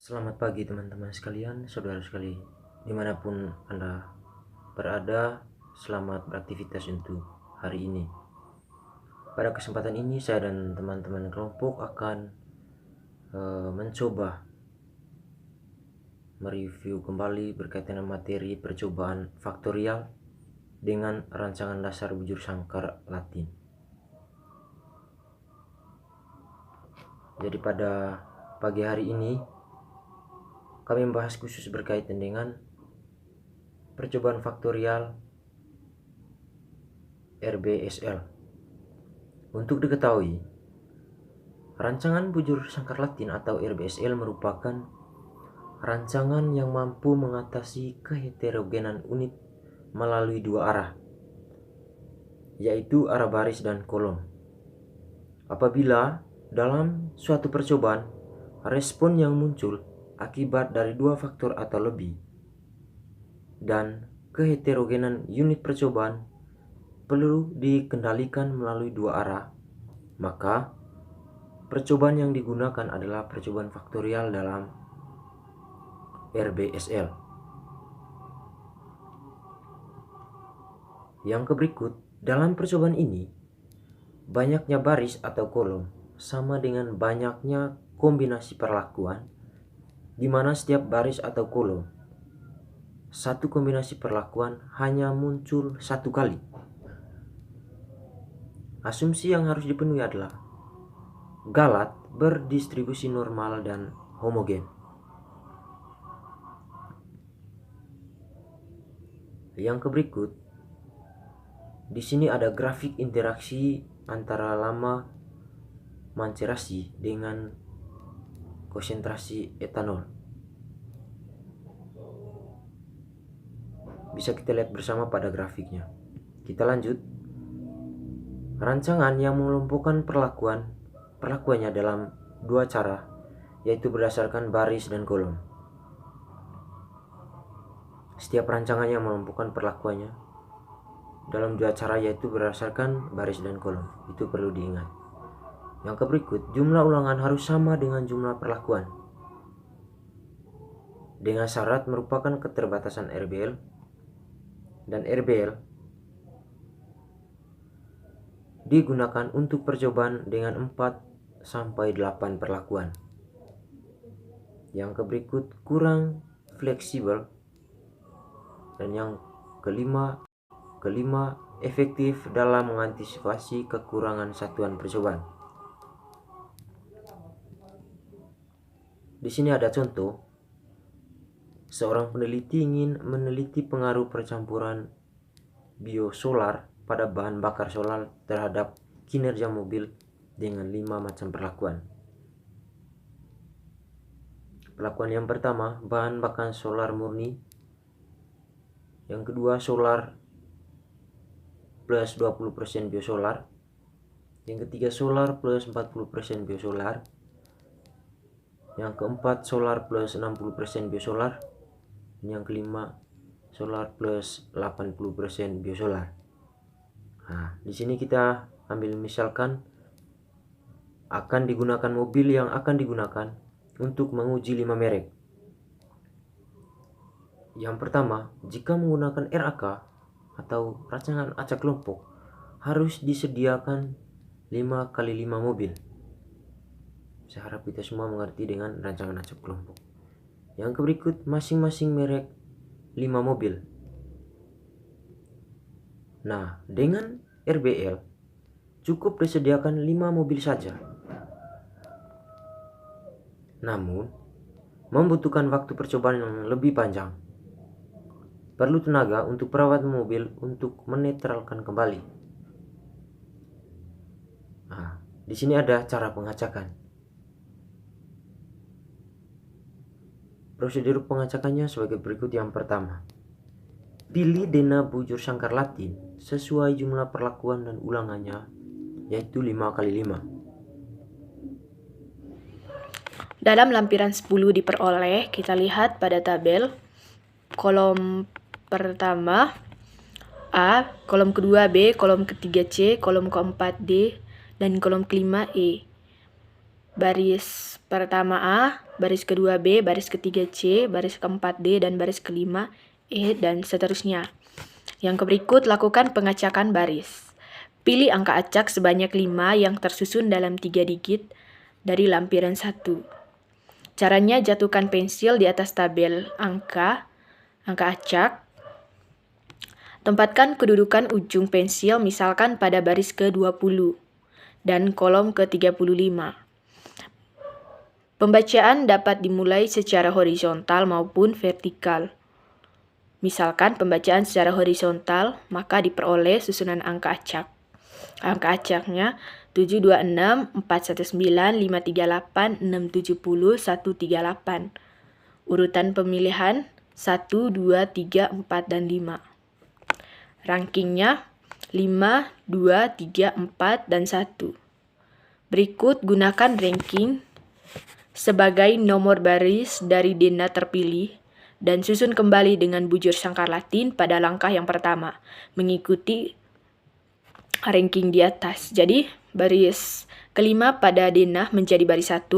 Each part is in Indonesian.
Selamat pagi teman-teman sekalian, saudara sekali, dimanapun Anda berada, selamat beraktivitas untuk hari ini. Pada kesempatan ini saya dan teman-teman kelompok akan mencoba mereview kembali berkaitan dengan materi percobaan faktorial dengan rancangan dasar bujur sangkar Latin. Jadi pada pagi hari ini kami membahas khusus berkaitan dengan percobaan faktorial RBSL. Untuk diketahui, rancangan bujur sangkar Latin atau RBSL merupakan rancangan yang mampu mengatasi keheterogenan unit melalui dua arah, yaitu arah baris dan kolom. Apabila dalam suatu percobaan, respon yang muncul akibat dari dua faktor atau lebih, dan keheterogenan unit percobaan perlu dikendalikan melalui dua arah, maka percobaan yang digunakan adalah percobaan faktorial dalam RBSL. Yang berikut, dalam percobaan ini, banyaknya baris atau kolom sama dengan banyaknya kombinasi perlakuan, di mana setiap baris atau kolom satu kombinasi perlakuan hanya muncul satu kali. Asumsi yang harus dipenuhi adalah galat berdistribusi normal dan homogen. Yang berikut, di sini ada grafik interaksi antara lama mancerasi dengan konsentrasi etanol. Bisa kita lihat bersama pada grafiknya. Kita lanjut. Rancangan yang mengelompokkan perlakuannya dalam dua cara, yaitu berdasarkan baris dan kolom. Setiap rancangan yang mengelompokkan perlakuannya dalam dua cara, yaitu berdasarkan baris dan kolom. Itu perlu diingat. Yang berikut, jumlah ulangan harus sama dengan jumlah perlakuan. Dengan syarat merupakan keterbatasan RBL, dan RBL digunakan untuk percobaan dengan 4-8 perlakuan. Yang berikut, kurang fleksibel. Dan yang kelima, efektif dalam mengantisipasi kekurangan satuan percobaan. Di sini ada contoh. Seorang peneliti ingin meneliti pengaruh percampuran biosolar pada bahan bakar solar terhadap kinerja mobil dengan 5 macam perlakuan. Perlakuan yang pertama, bahan bakar solar murni. Yang kedua, solar plus 20% biosolar. Yang ketiga, solar plus 40% biosolar. Yang keempat, solar plus 60% biosolar. Yang kelima, solar plus 80% biosolar. Nah, di sini kita ambil misalkan akan digunakan mobil yang akan digunakan untuk menguji 5 merek. Yang pertama, jika menggunakan RAK atau rancangan acak kelompok, harus disediakan 5x5 mobil. Saya harap kita semua mengerti dengan rancangan acak kelompok. Yang berikut, masing-masing merek 5 mobil. Nah, dengan RBL cukup disediakan 5 mobil saja. Namun, membutuhkan waktu percobaan yang lebih panjang. Perlu tenaga untuk perawat mobil untuk menetralkan kembali. Nah, di sini ada cara pengacakan. Prosedur pengacakannya sebagai berikut. Yang pertama, pilih dena bujur sangkar Latin sesuai jumlah perlakuan dan ulangannya, yaitu 5x5. Dalam lampiran 10 diperoleh, kita lihat pada tabel kolom pertama A, kolom kedua B, kolom ketiga C, kolom keempat D, dan kolom kelima E. Baris pertama A baris kedua B, baris ketiga C, baris keempat D, dan baris kelima E, dan seterusnya. Yang berikut, lakukan pengacakan baris. Pilih angka acak sebanyak 5 yang tersusun dalam 3 digit dari lampiran 1. Caranya, jatuhkan pensil di atas tabel angka acak. Tempatkan kedudukan ujung pensil misalkan pada baris ke-20 dan kolom ke-35. Pembacaan dapat dimulai secara horizontal maupun vertikal. Misalkan pembacaan secara horizontal, maka diperoleh susunan angka acak. Angka acaknya 726, 419, 538, 670, 138. Urutan pemilihan 1, 2, 3, 4, dan 5. Rankingnya 5, 2, 3, 4, dan 1. Berikut gunakan ranking sebagai nomor baris dari denah terpilih dan susun kembali dengan bujur sangkar Latin pada langkah yang pertama, mengikuti ranking di atas. Jadi, baris kelima pada denah menjadi baris 1,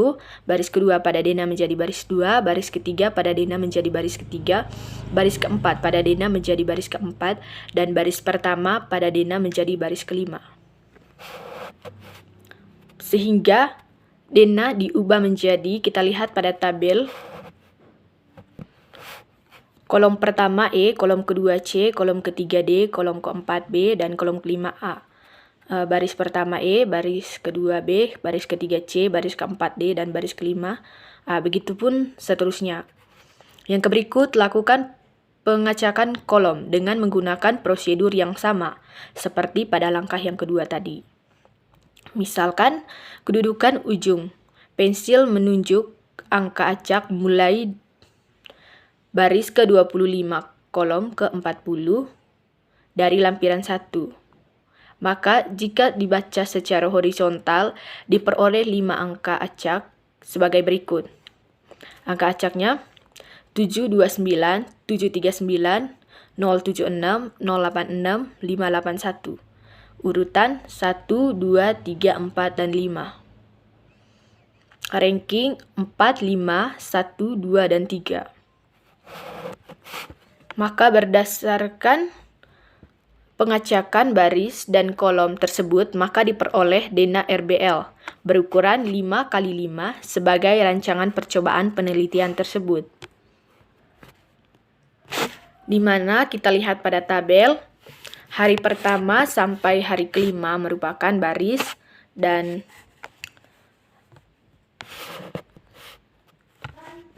baris kedua pada denah menjadi baris 2, baris ketiga pada denah menjadi baris ketiga, baris keempat pada denah menjadi baris keempat, dan baris pertama pada denah menjadi baris kelima. Sehingga denah diubah menjadi, kita lihat pada tabel, kolom pertama E, kolom kedua C, kolom ketiga D, kolom keempat B, dan kolom kelima A. Baris pertama E, baris kedua B, baris ketiga C, baris keempat D, dan baris kelima A. Begitupun seterusnya. Yang berikut, lakukan pengacakan kolom dengan menggunakan prosedur yang sama, seperti pada langkah yang kedua tadi. Misalkan, kedudukan ujung pensil menunjuk angka acak mulai baris ke-25, kolom ke-40 dari lampiran 1. Maka jika dibaca secara horizontal, diperoleh 5 angka acak sebagai berikut. Angka acaknya 729, 739, 076, 086, 581. Urutan 1, 2, 3, 4, dan 5. Ranking 4, 5, 1, 2, dan 3. Maka berdasarkan pengacakan baris dan kolom tersebut, maka diperoleh denah RBL berukuran 5 x 5 sebagai rancangan percobaan penelitian tersebut. Di mana kita lihat pada tabel, hari pertama sampai hari kelima merupakan baris dan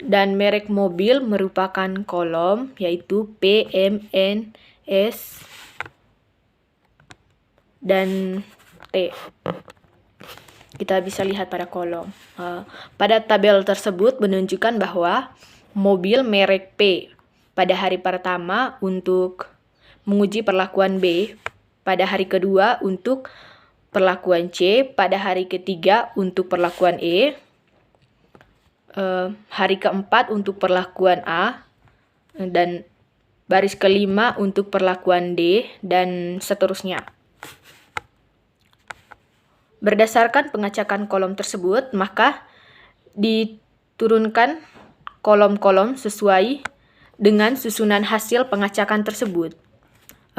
merek mobil merupakan kolom, yaitu P, M, N, S, dan T. Kita bisa lihat pada kolom. Pada tabel tersebut menunjukkan bahwa mobil merek P pada hari pertama untuk menguji perlakuan B, pada hari kedua untuk perlakuan C, pada hari ketiga untuk perlakuan E, hari keempat untuk perlakuan A, dan baris kelima untuk perlakuan D, dan seterusnya. Berdasarkan pengacakan kolom tersebut, maka diturunkan kolom-kolom sesuai dengan susunan hasil pengacakan tersebut.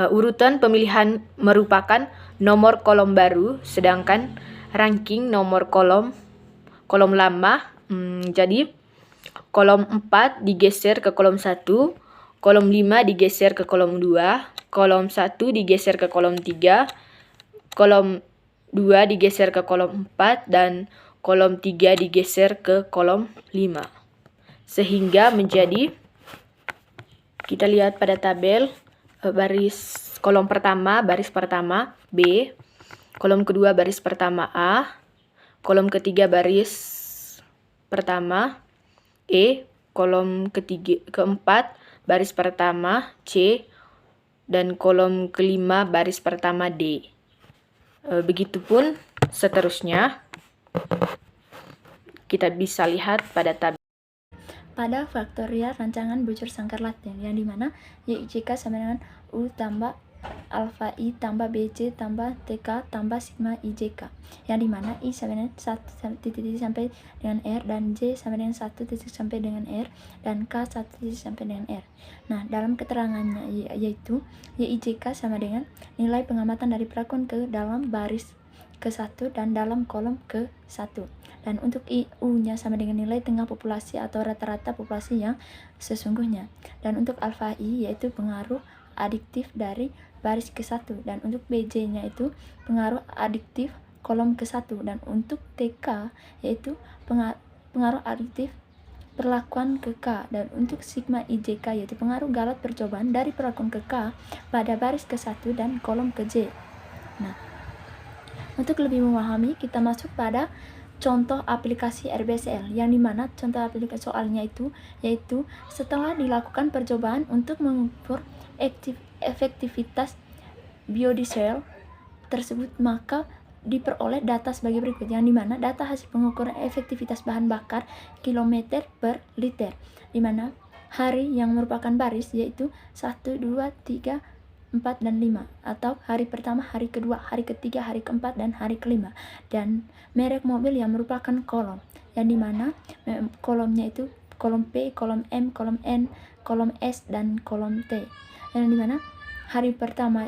Urutan pemilihan merupakan nomor kolom baru, sedangkan ranking nomor kolom lama. Jadi kolom 4 digeser ke kolom 1, kolom 5 digeser ke kolom 2, kolom 1 digeser ke kolom 3, kolom 2 digeser ke kolom 4, dan kolom 3 digeser ke kolom 5. Sehingga menjadi, kita lihat pada tabel, kolom pertama baris pertama B, kolom kedua baris pertama A, kolom ketiga baris pertama E, kolom keempat baris pertama C, dan kolom kelima baris pertama D. Begitupun seterusnya, kita bisa lihat pada tabel. Pada faktorial rancangan bujur sangkar Latin, yang dimana Y jika sama dengan U tambah alfa I tambah BC tambah TK tambah sigma IJK, yang dimana I sama dengan 1 titik sampai dengan R, dan J sama dengan 1 titik sampai dengan R, dan K 1 titik sampai dengan R. Nah, dalam keterangannya yaitu YIJK sama dengan nilai pengamatan dari perlakuan ke dalam baris ke-1 dan dalam kolom ke-1. Dan untuk IU-nya sama dengan nilai tengah populasi atau rata-rata populasi yang sesungguhnya. Dan untuk alfa I yaitu pengaruh adiktif dari baris ke-1, dan untuk BJ-nya itu pengaruh adiktif kolom ke-1, dan untuk TK yaitu pengaruh adiktif perlakuan ke K, dan untuk sigma IJK yaitu pengaruh galat percobaan dari perlakuan ke K pada baris ke-1 dan kolom ke J. Nah, untuk lebih memahami, kita masuk pada contoh aplikasi RBSL, yang dimana contoh aplikasi soalnya itu yaitu setelah dilakukan percobaan untuk mengukur efektivitas biodiesel tersebut, maka diperoleh data sebagai berikut, yang dimana data hasil pengukuran efektivitas bahan bakar kilometer per liter, dimana hari yang merupakan baris yaitu 1, 2, 3, 4, dan 5, atau hari pertama, hari kedua, hari ketiga, hari keempat, dan hari kelima. Dan merek mobil yang merupakan kolom, yang dimana kolomnya itu kolom P, kolom M, kolom N, kolom S, dan kolom T. Yang dimana hari pertama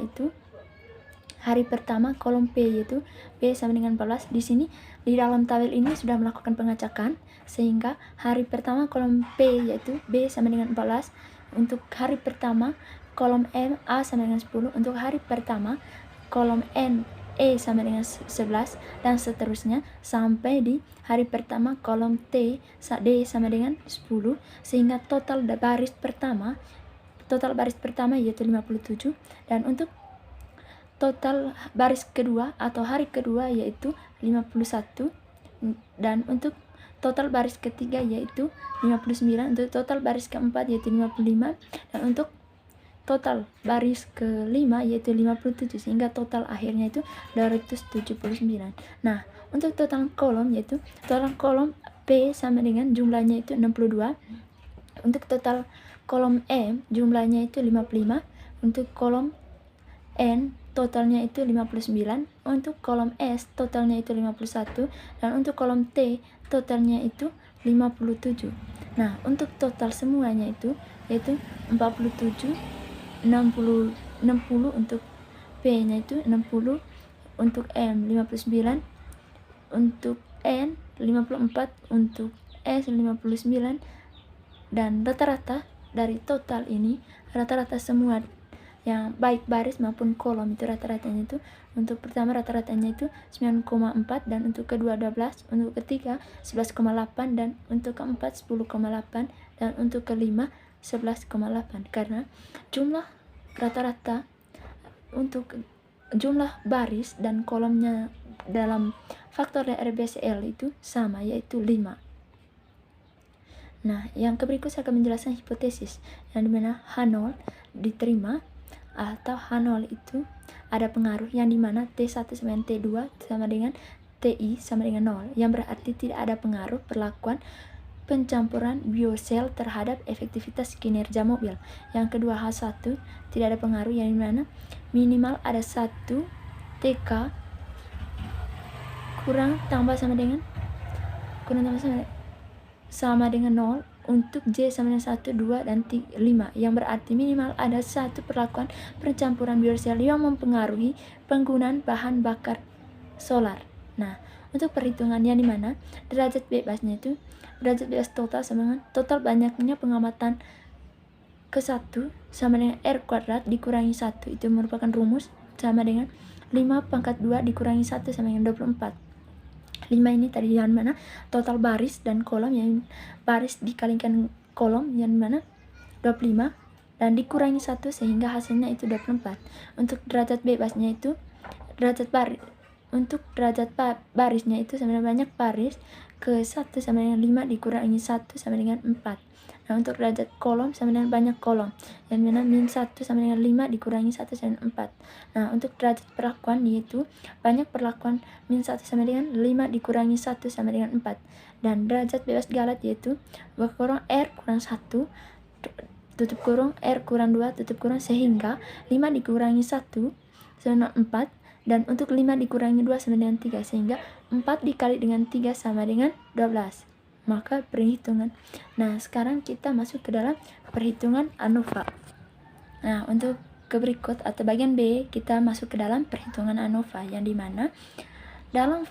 kolom P yaitu P sama dengan 14. Di sini di dalam tabel ini sudah melakukan pengacakan, sehingga hari pertama kolom P yaitu B sama dengan 14. Untuk hari pertama kolom M A sama dengan 10, untuk hari pertama kolom N E sama dengan 11, dan seterusnya sampai di hari pertama kolom T D sama dengan 10, sehingga total baris pertama yaitu 57, dan untuk total baris kedua atau hari kedua yaitu 51, dan untuk total baris ketiga yaitu 59, untuk total baris keempat yaitu 55, dan untuk total baris kelima yaitu 57, sehingga total akhirnya itu 279. Nah, untuk total kolom yaitu total kolom P sama dengan jumlahnya itu 62, untuk total kolom M jumlahnya itu 55, untuk kolom N totalnya itu 59, untuk kolom S totalnya itu 51, dan untuk kolom T totalnya itu 57. Nah, untuk total semuanya itu yaitu 47, 60 untuk P-nya itu 60, untuk M 59, untuk N 54, untuk S 59, dan rata-rata dari total ini, rata-rata semua yang baik baris maupun kolom itu rata-ratanya itu, untuk pertama rata-ratanya itu 9,4, dan untuk kedua 12, untuk ketiga 11,8, dan untuk keempat 10,8, dan untuk kelima 11,8, karena jumlah rata-rata untuk jumlah baris dan kolomnya dalam faktor RBSL itu sama, yaitu 5. Nah, yang berikut saya akan menjelaskan hipotesis, yang dimana H0 diterima atau H0 itu ada pengaruh, yang dimana T1 sama dengan T2 sama dengan TI sama dengan 0, yang berarti tidak ada pengaruh perlakuan pencampuran biosel terhadap efektivitas kinerja mobil. Yang kedua H1 tidak ada pengaruh, yang dimana minimal ada 1 TK kurang tambah sama dengan 0 untuk J sama dengan 1, 2, dan 5, yang berarti minimal ada 1 perlakuan pencampuran biosel yang mempengaruhi penggunaan bahan bakar solar. Nah, untuk perhitungannya di mana derajat bebasnya itu derajat bebas total sama dengan total banyaknya pengamatan ke-1 sama dengan R kuadrat dikurangi 1, itu merupakan rumus sama dengan 5/2 dikurangi 1 sama dengan 24. 5 ini tadi yang mana total baris dan kolom, yang baris dikalikan kolom yang mana 25 dan dikurangi 1 sehingga hasilnya itu 24. Untuk derajat bebasnya itu untuk derajat barisnya itu sama dengan banyak baris ke-1 sama dengan 5 dikurangi 1 sama dengan 4. Nah, untuk derajat kolom sama dengan banyak kolom, yang mana min 1 sama dengan 5 dikurangi 1 sama dengan 4. Nah, untuk derajat perlakuan yaitu banyak perlakuan min 1 sama dengan 5 dikurangi 1 sama dengan 4. Dan derajat bebas galat yaitu kurang R kurang 1 tutup kurung R kurang 2 tutup kurung, sehingga 5 dikurangi 1 sama dengan 4, dan untuk 5 dikurangi 2 sama dengan 3, sehingga 4 dikali dengan 3 sama dengan 12. Maka perhitungan. Nah, sekarang kita masuk ke dalam perhitungan ANOVA. Nah, untuk ke berikut atau bagian B, kita masuk ke dalam perhitungan ANOVA, yang dimana dalam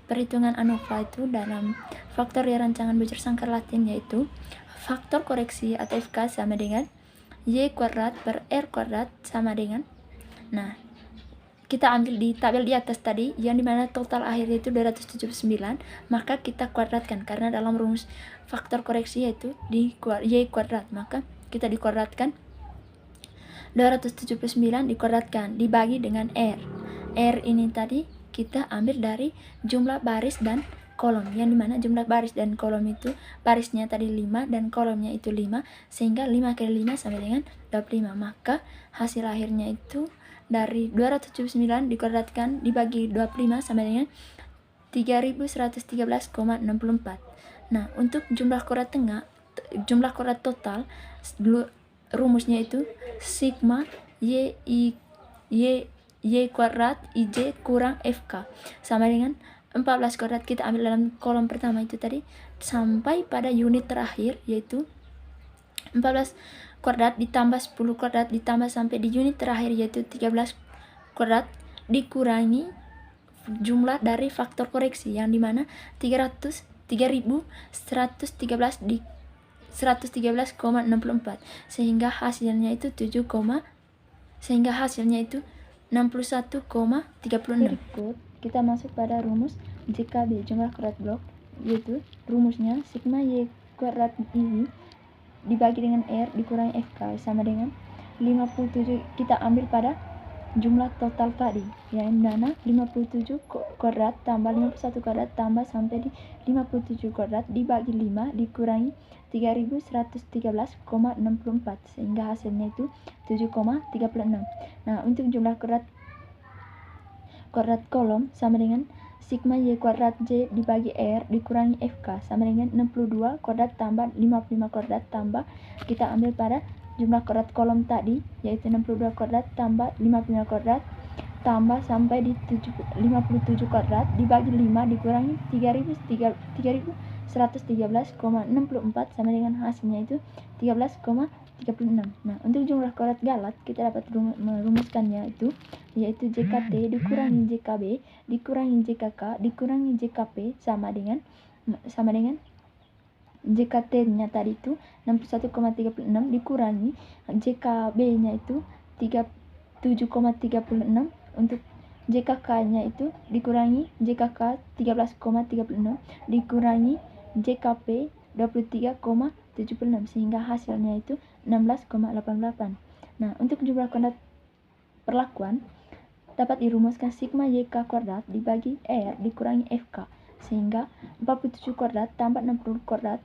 perhitungan ANOVA itu dalam faktor rancangan bujur sangkar Latin, yaitu faktor koreksi atau FK sama dengan Y kuadrat per R kuadrat sama dengan, nah kita ambil di tabel di atas tadi, yang dimana total akhirnya itu 279, maka kita kuadratkan, karena dalam rumus faktor koreksi yaitu di Y kuadrat, maka kita dikuadratkan 279 dikuadratkan dibagi dengan R. R ini tadi kita ambil dari jumlah baris dan kolom, yang dimana jumlah baris dan kolom itu barisnya tadi 5 dan kolomnya itu 5, sehingga 5 kali 5 sama dengan 25, maka hasil akhirnya itu dari 279 dikuadratkan dibagi 25 sama dengan 3113,64. Nah, untuk jumlah kuadrat total, rumusnya itu sigma Y kuadrat IJ kurang FK sama dengan 14 kuadrat. Kita ambil dalam kolom pertama itu tadi sampai pada unit terakhir, yaitu 14 kuadrat ditambah 10 kuadrat ditambah sampai di unit terakhir yaitu 13 kuadrat dikurangi jumlah dari faktor koreksi, yang dimana 3113 di 113,64, sehingga hasilnya itu 61,36. Berikut kita masuk pada rumus JKB, jumlah kuadrat blok, yaitu rumusnya sigma Y kuadrat ini dibagi dengan R dikurangi FK sama dengan 57. Kita ambil pada jumlah total tadi, yang mana 57 kuadrat tambah 51 kuadrat tambah sampai di 57 kuadrat dibagi 5 dikurangi 3113,64, sehingga hasilnya itu 7,36. Nah, untuk jumlah kuadrat kolom sama dengan sigma Y kuadrat J dibagi R dikurangi FK sama dengan 62 kuadrat tambah 55 kuadrat tambah, kita ambil pada jumlah kuadrat kolom tadi, yaitu 62 kuadrat tambah 55 kuadrat tambah sampai di 57 kuadrat dibagi 5 dikurangi 3113,64 sama dengan hasilnya itu 13,36. Nah, untuk jumlah kuadrat galat kita dapat merumuskannya itu, yaitu JKT dikurangi JKB dikurangi JKK dikurangi JKP sama dengan JKT-nya tadi itu 61,36 dikurangi JKB-nya itu 7,36, untuk JKK-nya itu dikurangi JKK 13,36 dikurangi JKP 23,76, sehingga hasilnya itu 16,88. Nah, untuk jumlah kuadrat perlakuan dapat dirumuskan sigma YK kuadrat dibagi R dikurangi FK, sehingga 47 kuadrat tambah 60 kuadrat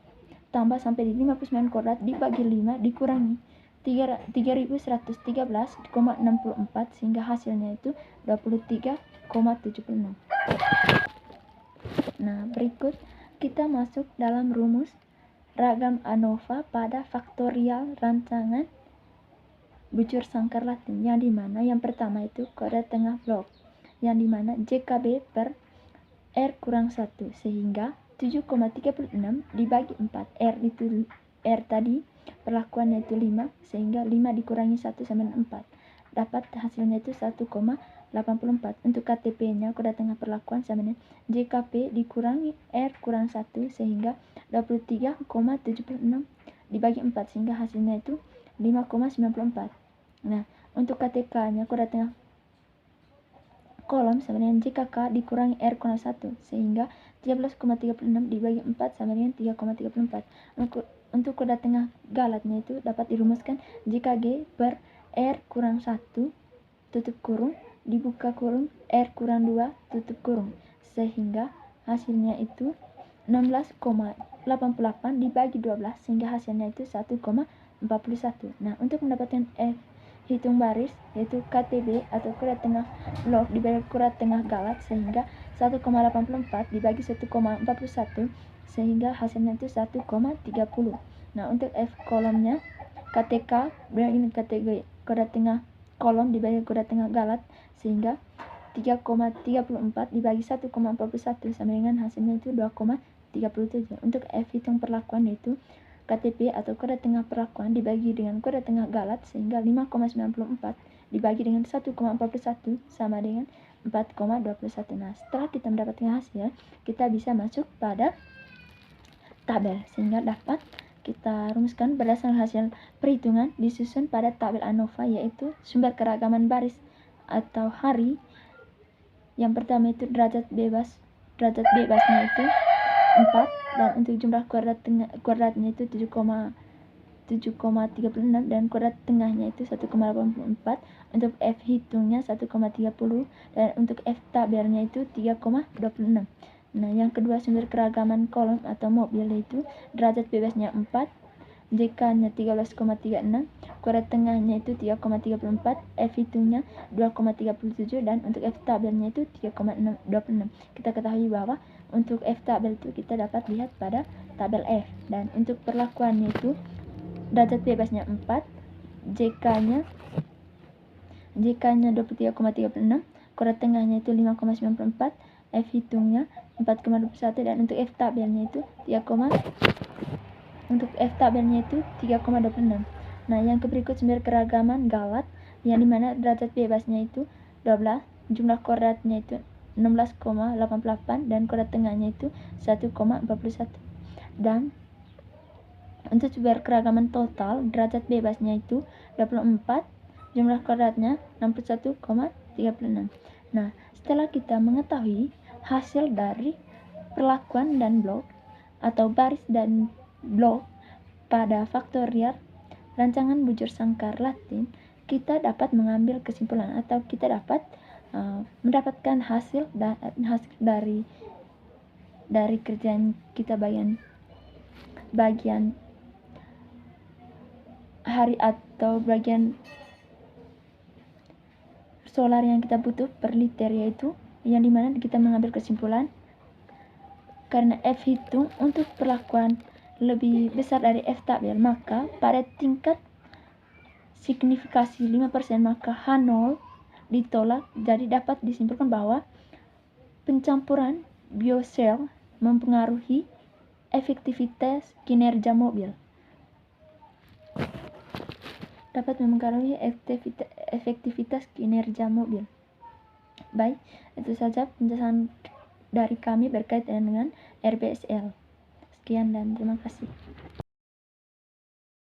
tambah sampai di 59 kuadrat dibagi 5 dikurangi 3113,64, sehingga hasilnya itu 23,76. Nah, berikut kita masuk dalam rumus ragam ANOVA pada faktorial rancangan bujur sangkar Latin, yang dimana yang pertama itu kuadrat tengah blok, yang dimana JKB per R kurang 1, sehingga 7,36 dibagi 4. R tadi perlakuannya itu 5, sehingga 5 dikurangi 1 sama dengan 4. Dapat hasilnya itu 1,84. Untuk KTP-nya kuadrat tengah perlakuan sama dengan JKP dikurangi R kurang 1, sehingga 23,76 dibagi 4, sehingga hasilnya itu 5,94. Nah, untuk KTK-nya kuadrat tengah kolom sama dengan JKK dikurangi R kurang 1, sehingga 13,36 dibagi 4 sama dengan 3,34. Untuk kuadrat tengah galatnya itu dapat dirumuskan JKG per R kurang 1 tutup kurung dibuka kurung R kurang 2 tutup kurung, sehingga hasilnya itu 16,88 dibagi 12, sehingga hasilnya itu 1,41. Nah, untuk mendapatkan hitung baris, yaitu KTB atau kuadrat tengah blok dibagi kuadrat tengah galat, sehingga 1,84 dibagi 1,41, sehingga hasilnya itu 1,30. Nah, untuk F kolomnya KTK begini kategori kuadrat tengah kolom dibagi kuadrat tengah galat, sehingga 3,34 dibagi 1,41 sama dengan hasilnya itu 2,37. Untuk F hitung perlakuan yaitu KTP atau kuadrat tengah perlakuan dibagi dengan kuadrat tengah galat, sehingga 5,94 dibagi dengan 1,41 sama dengan 4,21. Nah, setelah kita mendapatkan hasil, kita bisa masuk pada tabel, sehingga dapat kita rumuskan berdasarkan hasil perhitungan disusun pada tabel ANOVA, yaitu sumber keragaman baris atau hari. Yang pertama itu derajat bebasnya itu 4, dan untuk jumlah kuadratnya itu 7,36 dan kuadrat tengahnya itu 1,84. Untuk F hitungnya 1,30 dan untuk F tabelnya itu 3,26. Nah, yang kedua sumber keragaman kolom atau mobil itu derajat bebasnya 4, JK-nya 13,36, kuadrat tengahnya itu 3,34, F hitungnya 2,37 dan untuk F tabelnya itu 3,26. Kita ketahui bahwa untuk F tabel itu kita dapat lihat pada tabel F, dan untuk perlakuannya itu derajat bebasnya 4, JK-nya 23,36, kuadrat tengahnya itu 5,94, F hitungnya 4,21 dan untuk F tabelnya itu 3,26. Nah, yang berikut sumber keragaman galat, yang dimana derajat bebasnya itu 12, jumlah kuadratnya itu 16,88 dan kuadrat tengahnya itu 1,41. Dan untuk sumber keragaman total, derajat bebasnya itu 24, jumlah kuadratnya 61,36. Nah, setelah kita mengetahui hasil dari perlakuan dan blok atau baris dan blok pada faktorial rancangan bujur sangkar Latin, kita dapat mengambil kesimpulan atau kita dapat mendapatkan hasil dari kerjaan kita bagian hari atau bagian solar yang kita butuh per liter, yaitu yang dimana kita mengambil kesimpulan karena F hitung untuk perlakuan lebih besar dari F tabel, maka pada tingkat signifikasi 5% maka H0 ditolak. Jadi dapat disimpulkan bahwa pencampuran biosel mempengaruhi efektivitas kinerja mobil. Baik, itu saja penjelasan dari kami berkaitan dengan RBSL. Sekian dan terima kasih.